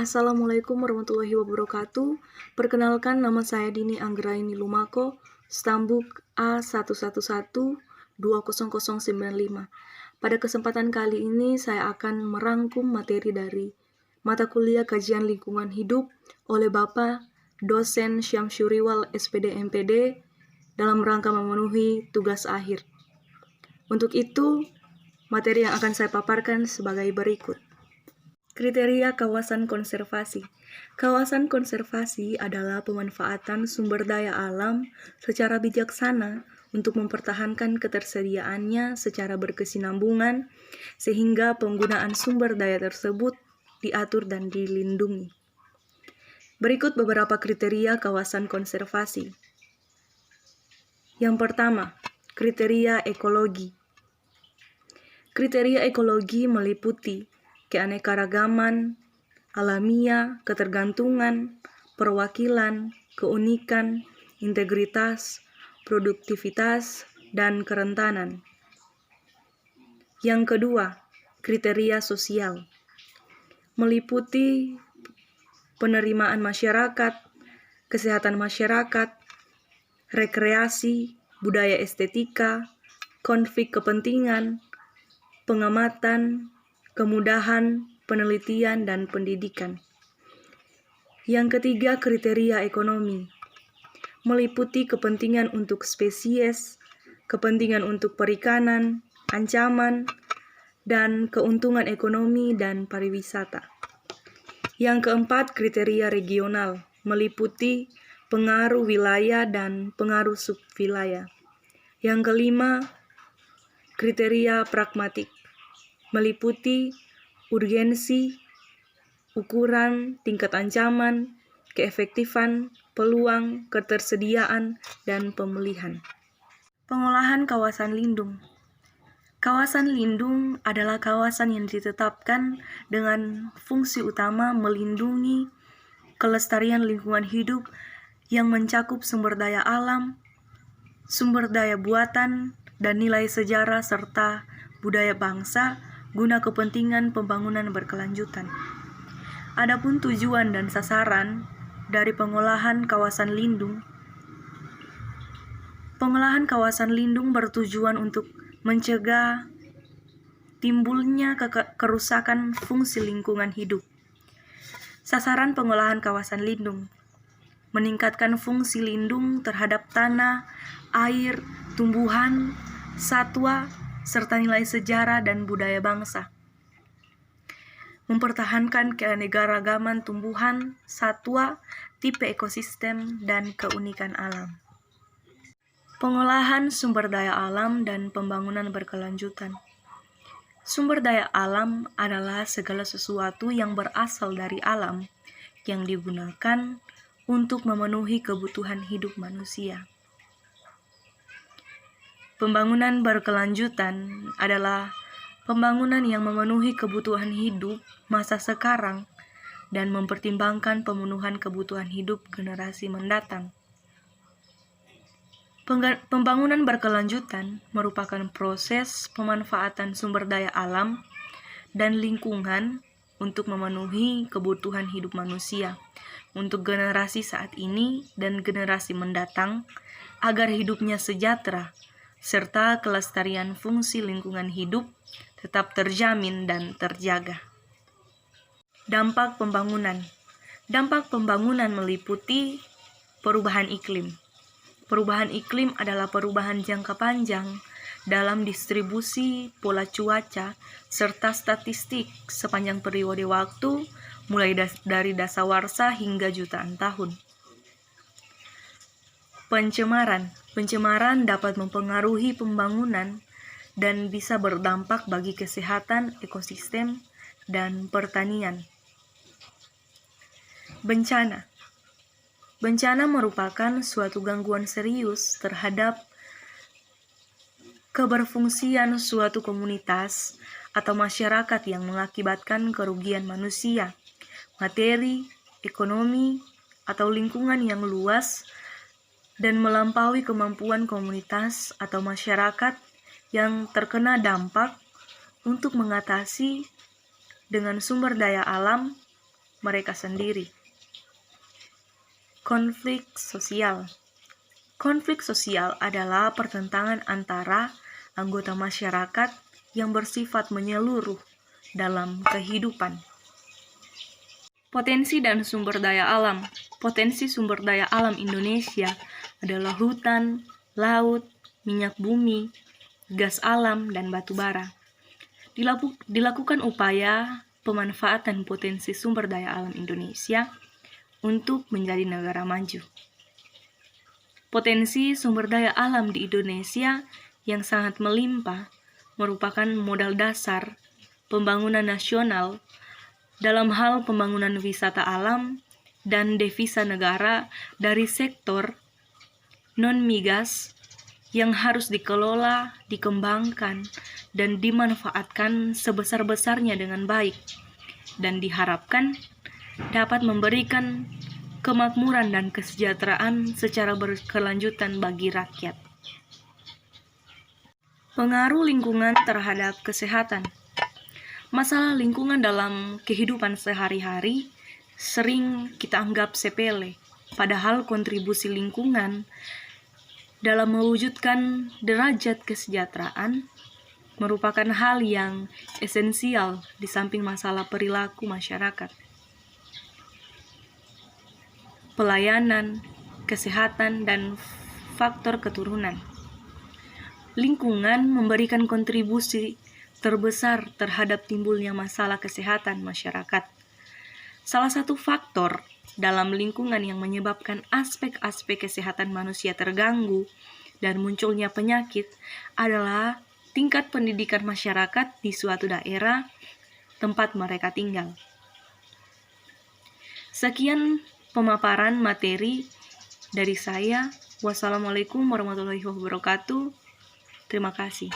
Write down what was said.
Assalamualaikum warahmatullahi wabarakatuh. Perkenalkan, nama saya Dini Anggraini Lumako, Stambuk A11120095. Pada kesempatan kali ini saya akan merangkum materi dari mata kuliah Kajian Lingkungan Hidup oleh Bapak Dosen Syamsuriwal SPD MPD dalam rangka memenuhi tugas akhir. Untuk itu, materi yang akan saya paparkan sebagai berikut. Kriteria kawasan konservasi. Kawasan konservasi adalah pemanfaatan sumber daya alam secara bijaksana untuk mempertahankan ketersediaannya secara berkesinambungan sehingga penggunaan sumber daya tersebut diatur dan dilindungi. Berikut beberapa kriteria kawasan konservasi. Yang pertama, kriteria ekologi. Kriteria ekologi meliputi keanekaragaman, alamiah, ketergantungan, perwakilan, keunikan, integritas, produktivitas, dan kerentanan. Yang kedua, kriteria sosial. Meliputi penerimaan masyarakat, kesehatan masyarakat, rekreasi, budaya estetika, konflik kepentingan, pengamatan, kemudahan, penelitian, dan pendidikan. Yang ketiga, kriteria ekonomi. Meliputi kepentingan untuk spesies, kepentingan untuk perikanan, ancaman, dan keuntungan ekonomi dan pariwisata. Yang keempat, kriteria regional. Meliputi pengaruh wilayah dan pengaruh subwilayah. Yang kelima, kriteria pragmatik. Meliputi urgensi, ukuran, tingkat ancaman, keefektifan, peluang, ketersediaan, dan pemilihan. Pengolahan kawasan lindung. Kawasan lindung adalah kawasan yang ditetapkan dengan fungsi utama melindungi kelestarian lingkungan hidup yang mencakup sumber daya alam, sumber daya buatan, dan nilai sejarah serta budaya bangsa guna kepentingan pembangunan berkelanjutan. Adapun tujuan dan sasaran dari pengolahan kawasan lindung. Pengolahan kawasan lindung bertujuan untuk mencegah timbulnya kerusakan fungsi lingkungan hidup. Sasaran pengolahan kawasan lindung: meningkatkan fungsi lindung terhadap tanah, air, tumbuhan, satwa, serta nilai sejarah dan budaya bangsa. Mempertahankan keanekaragaman tumbuhan, satwa, tipe ekosistem, dan keunikan alam. Pengolahan sumber daya alam dan pembangunan berkelanjutan. Sumber daya alam adalah segala sesuatu yang berasal dari alam yang digunakan untuk memenuhi kebutuhan hidup manusia. Pembangunan berkelanjutan adalah pembangunan yang memenuhi kebutuhan hidup masa sekarang dan mempertimbangkan pemenuhan kebutuhan hidup generasi mendatang. Pembangunan berkelanjutan merupakan proses pemanfaatan sumber daya alam dan lingkungan untuk memenuhi kebutuhan hidup manusia untuk generasi saat ini dan generasi mendatang agar hidupnya sejahtera serta kelestarian fungsi lingkungan hidup tetap terjamin dan terjaga. Dampak pembangunan. Dampak pembangunan meliputi perubahan iklim. Perubahan iklim adalah perubahan jangka panjang dalam distribusi pola cuaca serta statistik sepanjang periode waktu mulai dari dasawarsa hingga jutaan tahun. Pencemaran dapat mempengaruhi pembangunan dan bisa berdampak bagi kesehatan ekosistem dan pertanian. Bencana merupakan suatu gangguan serius terhadap keberfungsian suatu komunitas atau masyarakat yang mengakibatkan kerugian manusia, materi, ekonomi, atau lingkungan yang luas dan melampaui kemampuan komunitas atau masyarakat yang terkena dampak untuk mengatasi dengan sumber daya alam mereka sendiri. Konflik sosial. Konflik sosial adalah pertentangan antara anggota masyarakat yang bersifat menyeluruh dalam kehidupan. Potensi dan sumber daya alam. Potensi sumber daya alam Indonesia adalah hutan, laut, minyak bumi, gas alam, dan batu bara. Dilakukan upaya pemanfaatan potensi sumber daya alam Indonesia untuk menjadi negara maju. Potensi sumber daya alam di Indonesia yang sangat melimpah merupakan modal dasar pembangunan nasional dalam hal pembangunan wisata alam dan devisa negara dari sektor non-migas yang harus dikelola, dikembangkan, dan dimanfaatkan sebesar-besarnya dengan baik, dan diharapkan dapat memberikan kemakmuran dan kesejahteraan secara berkelanjutan bagi rakyat. Pengaruh lingkungan terhadap kesehatan. Masalah lingkungan dalam kehidupan sehari-hari sering kita anggap sepele, padahal kontribusi lingkungan dalam mewujudkan derajat kesejahteraan merupakan hal yang esensial di samping masalah perilaku masyarakat. Pelayanan, kesehatan, dan faktor keturunan. Lingkungan memberikan kontribusi terbesar terhadap timbulnya masalah kesehatan masyarakat. Salah satu faktor dalam lingkungan yang menyebabkan aspek-aspek kesehatan manusia terganggu dan munculnya penyakit adalah tingkat pendidikan masyarakat di suatu daerah tempat mereka tinggal. Sekian pemaparan materi dari saya. Wassalamualaikum warahmatullahi wabarakatuh. Terima kasih.